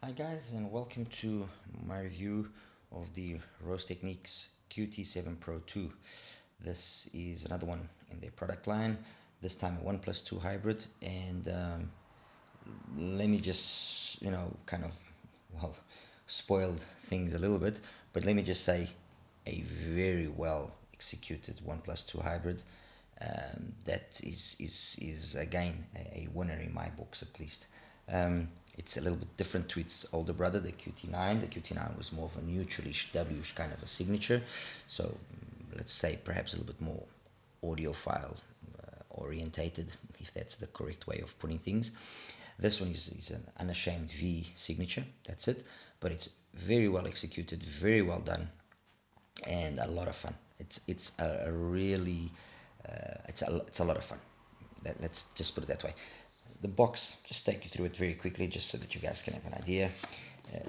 Hi guys, and welcome to my review of the Rose Technics QT7 Pro2. This is another one in their product line, this time a 1+2 hybrid, and let me just, kind of, well, spoiled things a little bit, but let me just say a very well executed 1+2 hybrid. That is again a winner in my books, at least. It's a little bit different to its older brother, the QT9. The QT9 was more of a neutralish, W-ish kind of a signature. So let's say perhaps a little bit more audiophile orientated, if that's the correct way of putting things. This one is an unashamed V signature, that's it. But it's very well executed, very well done, and a lot of fun. It's a really it's a lot of fun. Let's just put it that way. The box, just take you through it very quickly, just so that you guys can have an idea.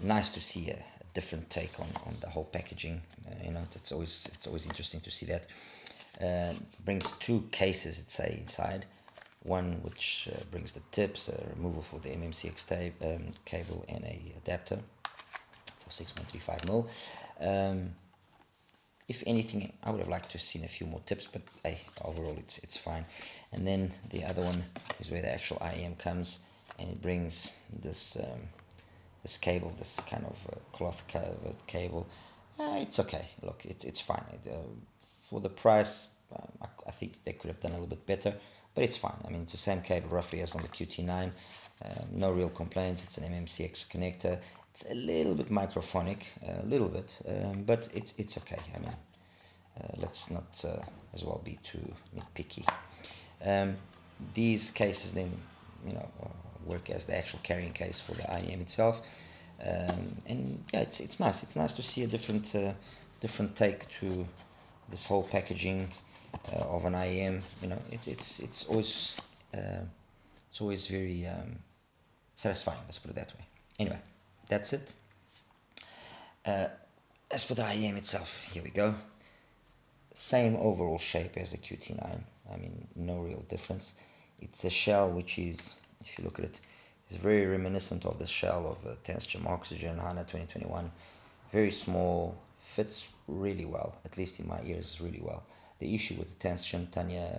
Nice to see a different take on the whole packaging. It's always interesting to see that. Brings two cases, it'd say, inside. One which brings the tips, a removal for the MMCX cable, and a adapter for 6.35mm. If anything, I would have liked to have seen a few more tips, but hey, overall it's fine. And then the other one is where the actual IEM comes, and it brings this this cable, this kind of cloth covered cable. It's okay. Look, it's fine. For the price, I think they could have done a little bit better, but it's fine. I mean, it's the same cable roughly as on the QT9. No real complaints. It's an MMCX connector. It's a little bit microphonic, a little bit, but it's okay. I mean, let's not as well be too nitpicky. These cases then, work as the actual carrying case for the IEM itself, and yeah, it's nice. It's nice to see a different take to this whole packaging of an IEM. It's always very satisfying. Let's put it that way. Anyway, that's it. As for the IEM itself, here we go. Same overall shape as the QT9. I mean, no real difference. It's a shell which is, if you look at it, is very reminiscent of the shell of a Tension Oxygen HANA 2021. Very small, fits really well, at least in my ears, really well. The issue with the Tension Tanya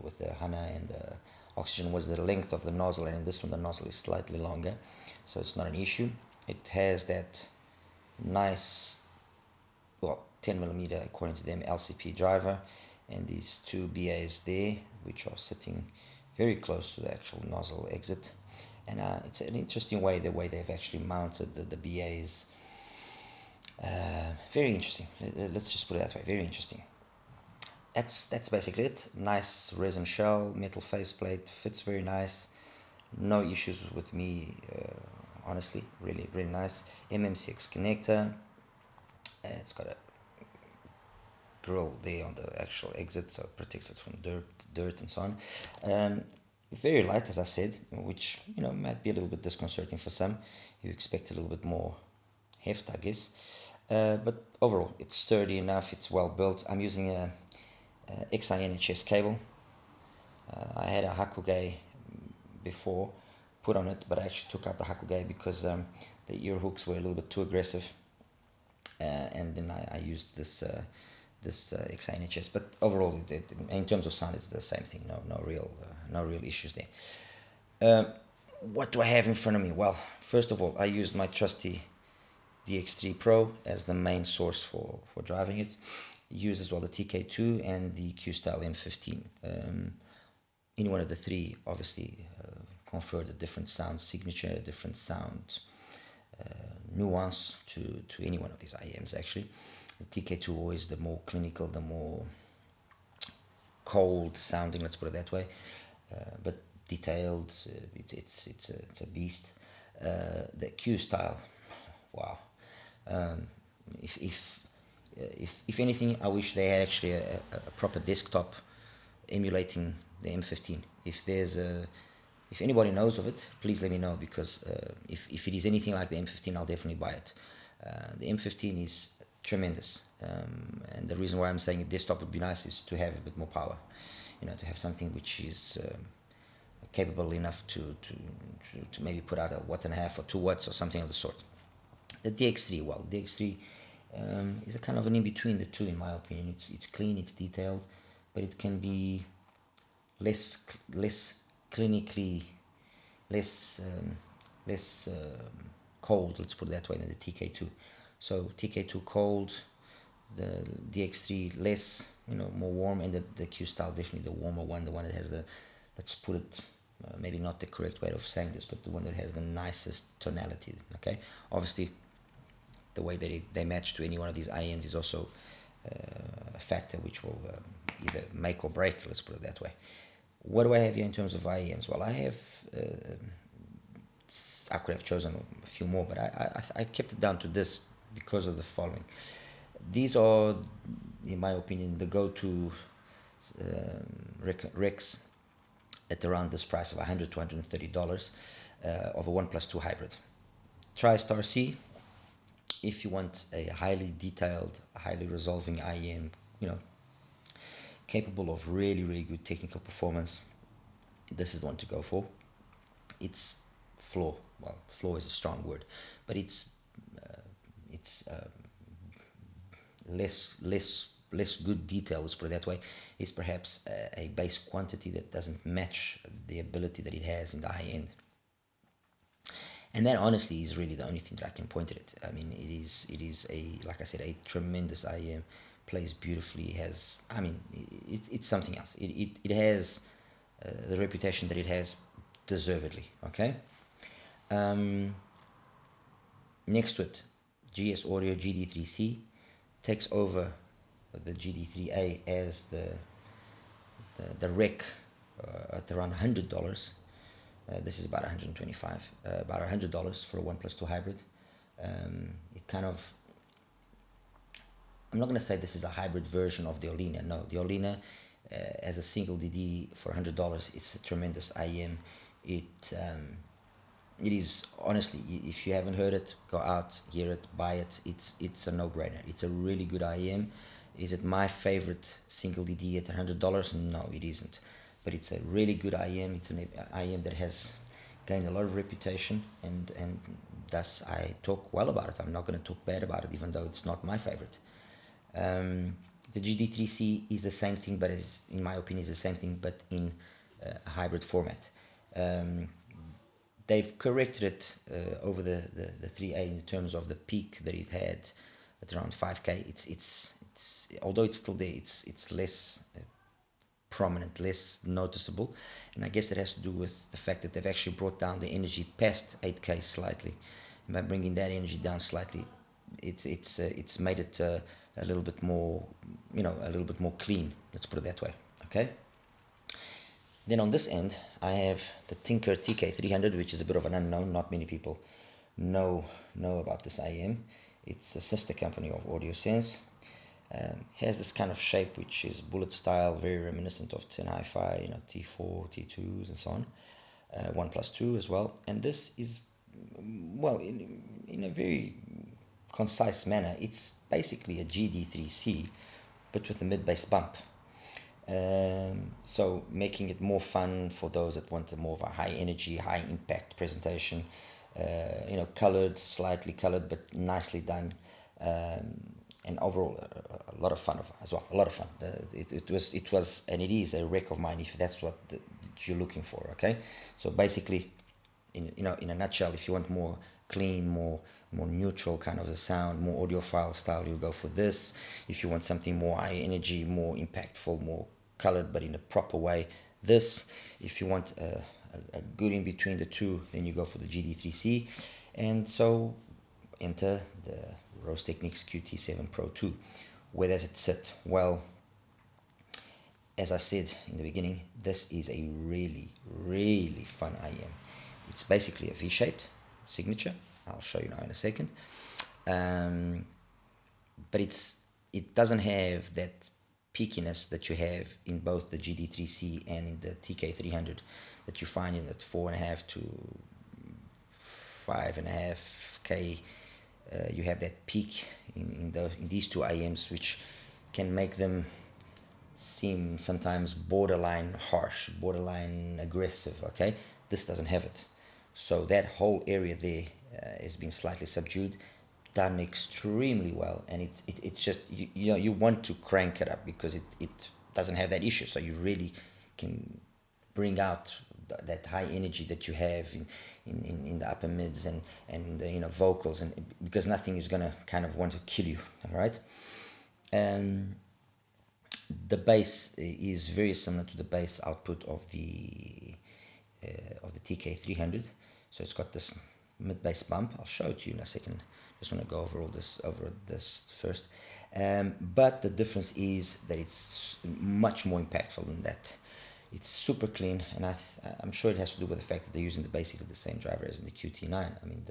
with the HANA and the Oxygen was the length of the nozzle, and in this one the nozzle is slightly longer, so it's not an issue. It has that nice, well, 10mm according to them LCP driver, and these two BAs there, which are sitting very close to the actual nozzle exit. And it's an interesting way, the way they've actually mounted the BAs. Very interesting. Let's just put it that way. Very interesting. That's basically it. Nice resin shell, metal faceplate, fits very nice. No issues with me, honestly. Really, really nice. MMCX connector. It's got a grill there on the actual exit, so it protects it from dirt and so on. Very light, as I said, which might be a little bit disconcerting for some. You expect a little bit more heft, I guess, but overall it's sturdy enough. It's well built. I'm using a XINHS cable. I had a Hakuge before put on it, but I actually took out the Hakuge because the ear hooks were a little bit too aggressive, and then I used this XINHS. But overall, in terms of sound, it's the same thing. No real issues there. What do I have in front of me? Well, first of all, I used my trusty DX3 Pro as the main source for driving it. Use as well the TK2 and the Q-Style M15. Any one of the three obviously conferred a different sound signature, a different sound nuance to any one of these IEMs actually. The TK2 always the more clinical, the more cold sounding, let's put it that way, but detailed. It's a beast. The Q-Style, wow. If anything, I wish they had actually a proper desktop emulating the M15. If anybody knows of it, please let me know, because if it is anything like the M15, I'll definitely buy it. The M15 is tremendous, and the reason why I'm saying a desktop would be nice is to have a bit more power, to have something which is capable enough to maybe put out a 1.5 or 2 watts or something of the sort. The DX3, well, DX3 is a kind of an in-between the two, in my opinion. It's clean, it's detailed, but it can be less clinically, less cold, let's put it that way, than the TK2. So TK2 cold, the DX3 less, more warm, and the Q style definitely the warmer one, the one that has the, let's put it, maybe not the correct way of saying this, but the one that has the nicest tonality. Okay, obviously the way that they match to any one of these IMs is also a factor which will either make or break, let's put it that way. What do I have here in terms of IEMs? Well, I have, I could have chosen a few more, but I kept it down to this because of the following. These are, in my opinion, the go-to Rex at around this price of $100 to $130 of a 1+2 hybrid. TriStar C, if you want a highly detailed, highly resolving IEM, capable of really good technical performance, this is the one to go for. It's flaw is a strong word, but it's less good detail, let's put it that way. It's perhaps a base quantity that doesn't match the ability that it has in the high end. And that honestly is really the only thing that I can point at it. I mean, it is a, like I said, a tremendous IEM, plays beautifully, has, I mean, it's something else. It has the reputation that it has deservedly, okay? Next to it, GS Audio GD3C takes over the GD3A as the rec at around $100. This is about $125, about $100 for a 1+2 hybrid. It kind of, I'm not going to say this is a hybrid version of the Olina. No, the Olina as a single DD for $100, it's a tremendous IEM. It is, honestly, if you haven't heard it, go out, hear it, buy it. It's a no-brainer. It's a really good IEM. Is it my favorite single DD at $100? No, it isn't. But it's a really good IEM. It's an IEM that has gained a lot of reputation, and thus I talk well about it. I'm not going to talk bad about it, even though it's not my favorite. The GD3C is the same thing, but in my opinion, is the same thing, but in a hybrid format. They've corrected it over the 3A in terms of the peak that it had at around 5K. It's although it's still there, it's less prominent, less noticeable, and I guess that has to do with the fact that they've actually brought down the energy past 8K slightly. And by bringing that energy down slightly, it's made it a little bit more, a little bit more clean. Let's put it that way. Okay. Then on this end, I have the Tinker TK300, which is a bit of an unknown. Not many people know about this IEM. It's a sister company of AudioSense. Has this kind of shape which is bullet style, very reminiscent of 10 Hi-Fi, T4, T2s and so on. 1+2 as well. And this is, well, in a very concise manner, it's basically a GD3C, but with a mid-bass bump. So making it more fun for those that want more of a high energy, high impact presentation. Colored, slightly colored, but nicely done. And overall, a lot of fun as well. A lot of fun. It was, and it is a rec of mine if that's what you're looking for. Okay, so basically, in a nutshell, if you want more clean, more neutral kind of a sound, more audiophile style, you'll go for this. If you want something more high energy, more impactful, more colored, but in a proper way, this. If you want a good in between the two, then you go for the GD3C. And so enter the Rose Technics QT7 Pro2. Where does it sit? Well, as I said in the beginning, this is a really fun IEM. It's basically a V-shaped signature. I'll show you now in a second. But it doesn't have that peakiness that you have in both the GD3C and in the TK300 that you find in that 4.5 to 5.5K. You have that peak in these two IEMs, which can make them seem sometimes borderline harsh, borderline aggressive. Okay, this doesn't have it. So that whole area there has been slightly subdued, done extremely well, and it's just you know you want to crank it up because it doesn't have that issue. So you really can bring out that high energy that you have in the upper mids and you know vocals, and because nothing is gonna kind of want to kill you. All right. And the bass is very similar to the bass output of the TK300. So it's got this mid bass bump. I'll show it to you in a second. Just want to go over this first. But the difference is that it's much more impactful than that. It's super clean, and I'm sure it has to do with the fact that they're using basically the same driver as in the QT9. I mean,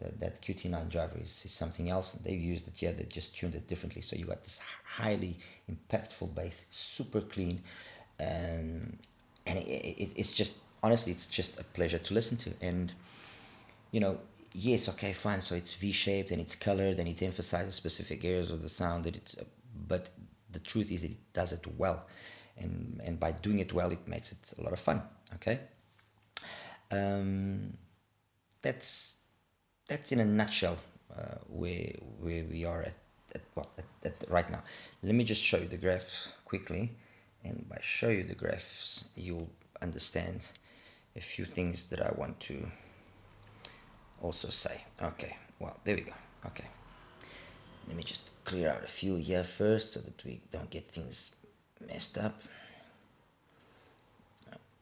that QT9 driver is something else, and they've used it here. They just tuned it differently. So you got this highly impactful bass, super clean, and it's just, honestly, it's just a pleasure to listen to. And you know, yes, okay, fine. So it's V-shaped and it's colored and it emphasizes specific areas of the sound that it's. But the truth is, it does it well, and by doing it well, it makes it a lot of fun. Okay, that's in a nutshell where we are at right now. Let me just show you the graph quickly, and by show you the graphs, you'll understand a few things that I want to also say. Okay, well, there we go. Okay, let me just clear out a few here first so that we don't get things messed up.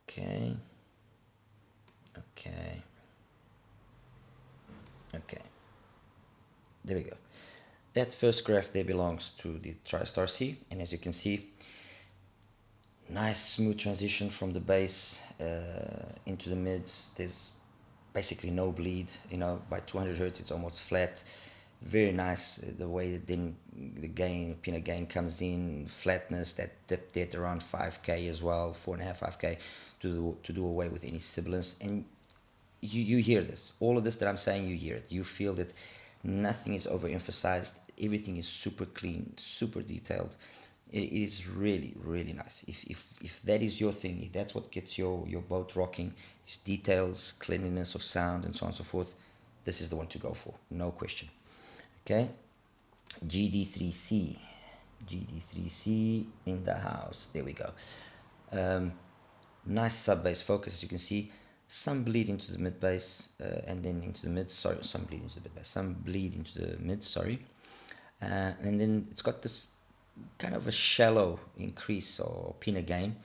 Okay, there we go. That first graph there belongs to the TriStar C, and as you can see, nice smooth transition from the bass into the mids. There's basically no bleed, you know. By 200 hertz it's almost flat. Very nice the way that then the gain, peanut gain comes in, flatness, that dip there at around 5k as well, 4.5, 5k, to do away with any sibilance. And you hear this, all of this that I'm saying, you hear it, you feel that nothing is overemphasized, everything is super clean, super detailed. It is really, really nice. If that is your thing, if that's what gets your boat rocking, is details, cleanliness of sound, and so on and so forth, this is the one to go for, no question. Okay, GD3C in the house. There we go. Nice sub bass focus, as you can see. Some bleed into the mid bass and then into the mid. Sorry, some bleed into the mid bass. Some bleed into the mid. Sorry, and then it's got this kind of a shallow increase or peanut gain.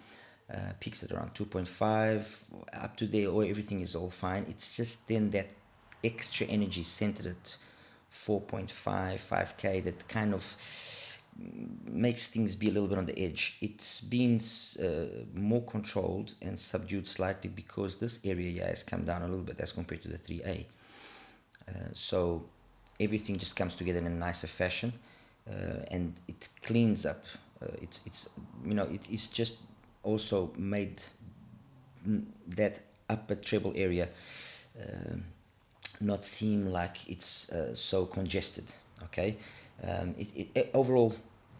Peaks at around 2.5 up to there, or everything is all fine. It's just then that extra energy centered at 4.5, 5k that kind of makes things be a little bit on the edge. It's been more controlled and subdued slightly because this area here has come down a little bit as compared to the 3A. So everything just comes together in a nicer fashion, and it cleans up. It's you know, it's just also made that upper treble area not seem like it's so congested. Okay, overall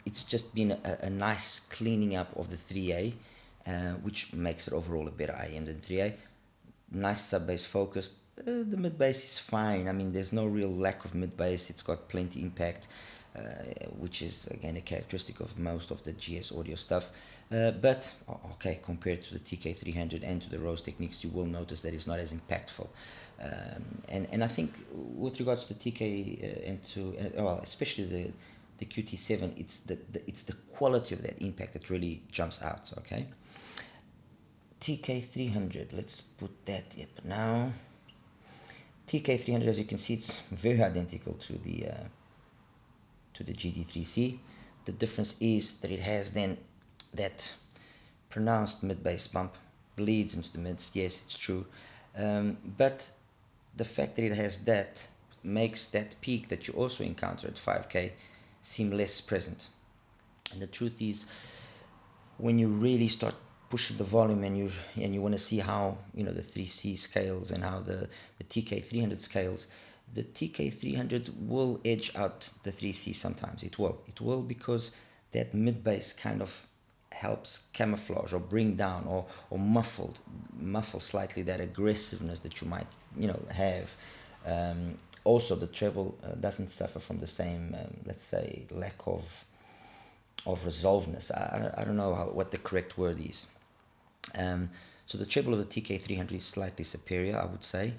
it's just been a nice cleaning up of the 3A, which makes it overall a better IM than 3A. Nice sub bass focused. The mid bass is fine. I mean, there's no real lack of mid bass. It's got plenty impact, which is again a characteristic of most of the GS audio stuff. But okay, compared to the TK300 and to the Rose Technics, you will notice that it's not as impactful. And I think with regards to the TK and to well, especially the QT7, it's the quality of that impact that really jumps out. Okay, TK300, let's put that up now. TK300, as you can see, it's very identical to the GD3C. The difference is that it has then that pronounced mid bass bump, bleeds into the mids. Yes, it's true, but the fact that it has that makes that peak that you also encounter at 5k seem less present. And the truth is, when you really start pushing the volume and you want to see how, you know, the 3C scales and how the TK300 scales, the TK300 will edge out the 3C sometimes. It will because that mid bass kind of helps camouflage or bring down or muffle slightly that aggressiveness that you might have. Also, the treble doesn't suffer from the same, let's say, lack of resolveness. I don't know what the correct word is. So the treble of the TK300 is slightly superior, I would say.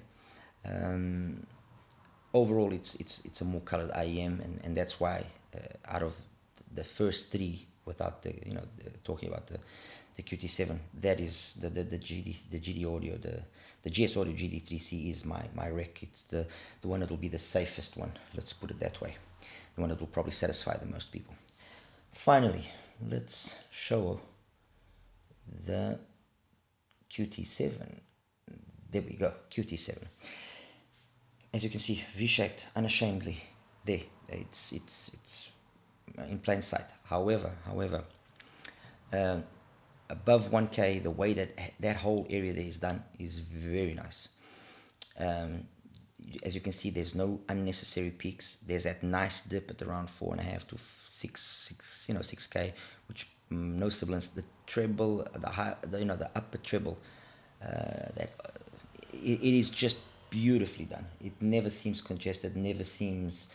Overall, it's a more colored IEM, and that's why out of the first three, without talking about the QT7, that is the GD audio, the GS Audio GD3C is my rec. It's the one that will be the safest one. Let's put it that way. The one that will probably satisfy the most people. Finally, let's show the QT7. There we go, QT7. As you can see, V-shaped, unashamedly. There, it's in plain sight. However, above 1K, the way that whole area there is done is very nice. As you can see, there's no unnecessary peaks. There's that nice dip at around 4.5 to 6K, which no sibilance. The treble, the upper treble, it is just beautifully done. It never seems congested, never seems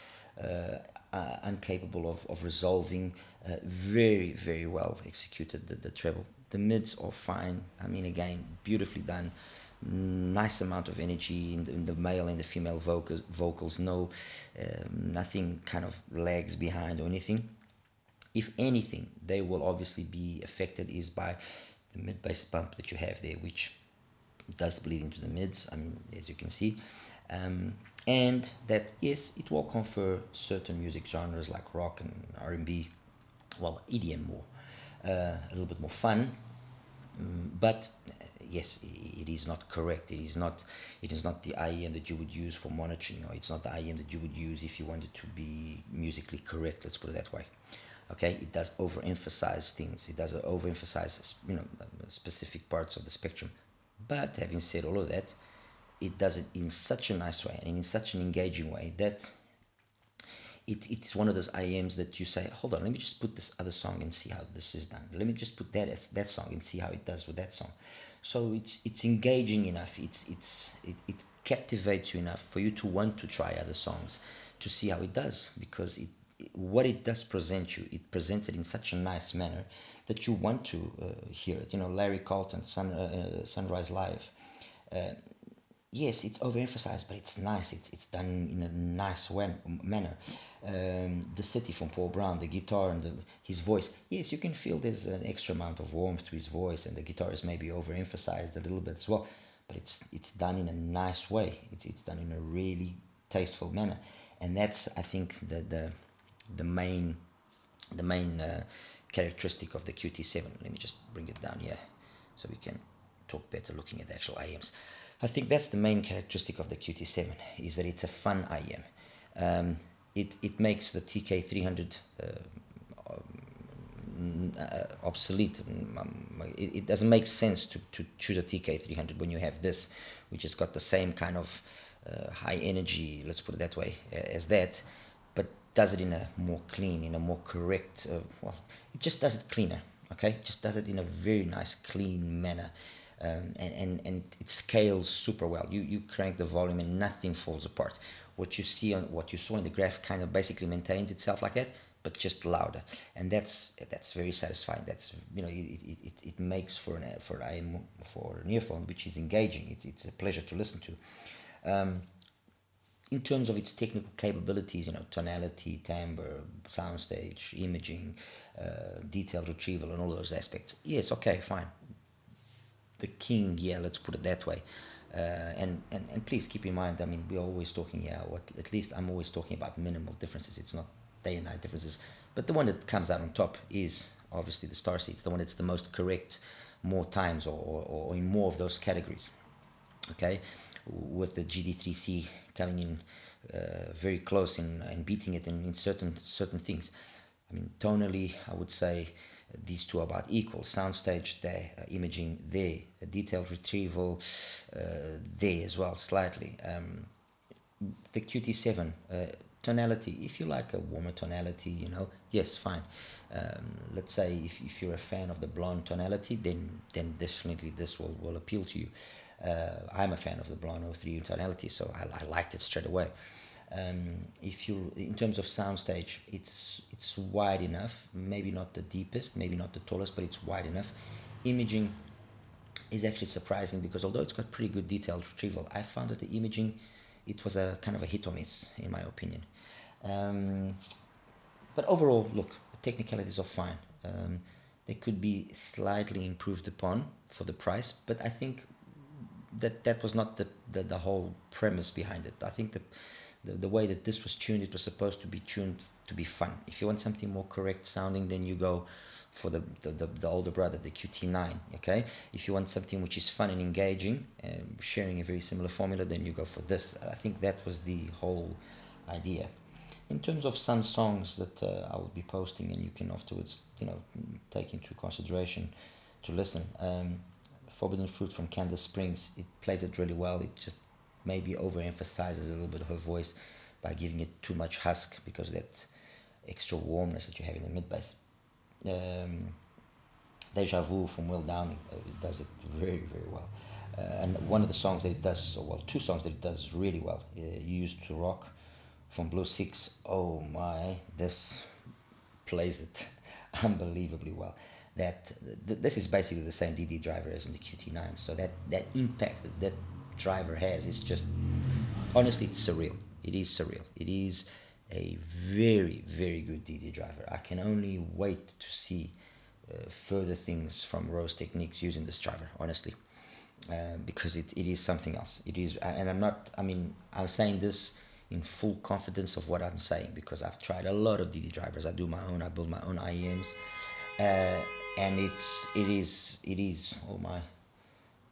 incapable of resolving. Very, very well executed, the treble. The mids are fine. I mean, again, beautifully done. Nice amount of energy in the male and the female vocals. No, nothing kind of lags behind or anything. If anything, they will obviously be affected is by the mid bass bump that you have there, which does bleed into the mids, I mean, as you can see. And that, yes, it will confer certain music genres like rock and R&B, well, EDM more, a little bit more fun. But yes, it is not correct. It is not the IEM that you would use for monitoring, or it's not the IEM that you would use if you wanted to be musically correct, let's put it that way. Okay, it does overemphasize things. It does overemphasize, specific parts of the spectrum. But having said all of that, it does it in such a nice way and in such an engaging way that it's one of those IEMs that you say, hold on, let me just put this other song and see how this is done. Let me just put that song and see how it does with that song. So it's engaging enough. It captivates you enough for you to want to try other songs to see how it does, because what it does present you, it presents it in such a nice manner that you want to hear it. Larry Carlton, Sunrise Live. Yes, it's overemphasized, but it's nice. It's done in a nice manner. The City from Paul Brown, the guitar and his voice. Yes, you can feel there's an extra amount of warmth to his voice, and the guitar is maybe overemphasized a little bit as well. But it's done in a nice way. It's done in a really tasteful manner, and that's, I think, the main characteristic of the QT7. Let me just bring it down here so we can talk better looking at the actual IEMs. I think that's the main characteristic of the QT7, is that it's a fun IEM. It makes the TK300 obsolete. It doesn't make sense to choose a TK300 when you have this, which has got the same kind of high energy, let's put it that way, as that, but does it in a more clean, in a more correct, well, it just does it cleaner, okay? It just does it in a very nice, clean manner. And it scales super well. You crank the volume and nothing falls apart. What you saw in the graph kind of basically maintains itself like that, but just louder, and that's very satisfying. That's it makes for an earphone which is engaging. It's a pleasure to listen to. In terms of its technical capabilities, tonality, timbre, soundstage, imaging, detailed retrieval, and all those aspects. Yes, okay, fine. The king, yeah, let's put it that way. And please keep in mind, I mean, we're always talking here, at least I'm always talking about minimal differences. It's not day and night differences, but the one that comes out on top is obviously the Starseed. It's the one that's the most correct more times, or in more of those categories. Okay, with the GD3C coming in very close and beating it in certain things. I mean, tonally, I would say these two are about equal. Soundstage there, imaging there, detailed retrieval there as well, slightly. The QT7 tonality, if you like a warmer tonality, you know, yes, fine. Let's say if you're a fan of the blonde tonality, then definitely this will appeal to you. I'm a fan of the blonde 03 tonality, so I liked it straight away. If you, in terms of soundstage, it's wide enough, maybe not the deepest, maybe not the tallest, but it's wide enough. Imaging is actually surprising, because although it's got pretty good detailed retrieval, I found that the imaging, it was a kind of a hit or miss in my opinion. But overall, look, the technicalities are fine. They could be slightly improved upon for the price, but I think that was not the whole premise behind it. I think the way that this was tuned, it was supposed to be tuned to be fun. If you want something more correct sounding, then you go for the older brother, the QT9. Okay, if you want something which is fun and engaging, sharing a very similar formula, then you go for this. I think that was the whole idea. In terms of some songs that I will be posting, and you can afterwards, you know, take into consideration to listen. Forbidden Fruit from Candace Springs, it plays it really well. It just maybe overemphasizes a little bit of her voice by giving it too much husk, because that extra warmness that you have in the mid bass. Deja Vu from Will Downing, it does it very, very well. And one of the songs that it does, well, two songs that it does really well, You Used to Rock from Blue Six. Oh my, this plays it unbelievably well. This is basically the same DD driver as in the QT9, so that impact that driver has is just, honestly, it's surreal. It is surreal. It is a very, very good DD driver. I can only wait to see further things from Rose Techniques using this driver, honestly, because it is something else. It is, and I'm saying this in full confidence of what I'm saying, because I've tried a lot of DD drivers. I do my own, I build my own IEMs, and it is, oh my,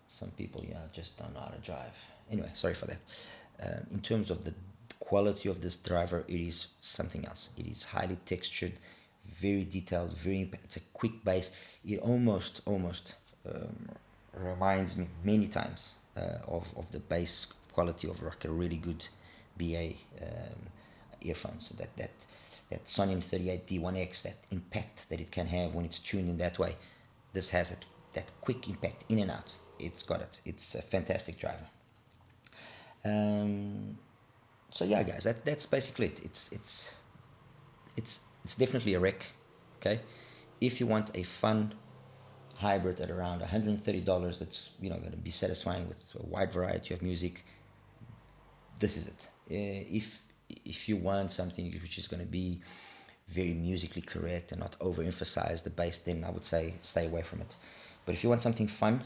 some people, yeah, just don't know how to drive. Anyway, sorry for that. In terms of the quality of this driver, it is something else. It is highly textured, very detailed, it's a quick bass. It almost reminds me many times of the bass quality of like a really good BA earphones. So that Sony M38 D1X, that impact that it can have when it's tuned in that way, this has it, that quick impact in and out. It's got it. It's a fantastic driver. So yeah, guys, that's basically it. It's definitely a wreck. Okay, if you want a fun hybrid at around $130, that's, you know, going to be satisfying with a wide variety of music, this is it. If you want something which is going to be very musically correct and not overemphasize the bass, then I would say stay away from it. But if you want something fun,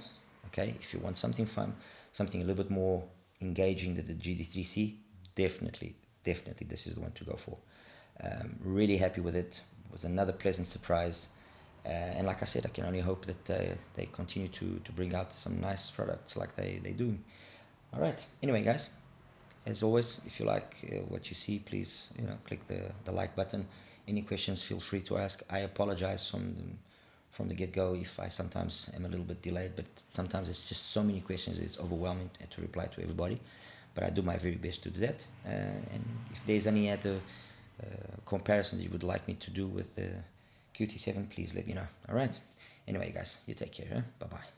okay, if you want something fun, something a little bit more engaging than the GD3C, definitely this is the one to go for. Really happy with it. It was another pleasant surprise, and like I said, I can only hope that they continue to bring out some nice products like they do. All right, anyway, guys, as always, if you like what you see, please, you know, click the like button. Any questions, feel free to ask. I apologize from the get-go if I sometimes am a little bit delayed, but sometimes it's just so many questions, it's overwhelming to reply to everybody, but I do my very best to do that. And if there's any other comparison that you would like me to do with the QT7, please let me know. All right, anyway, guys, you take care. Bye bye.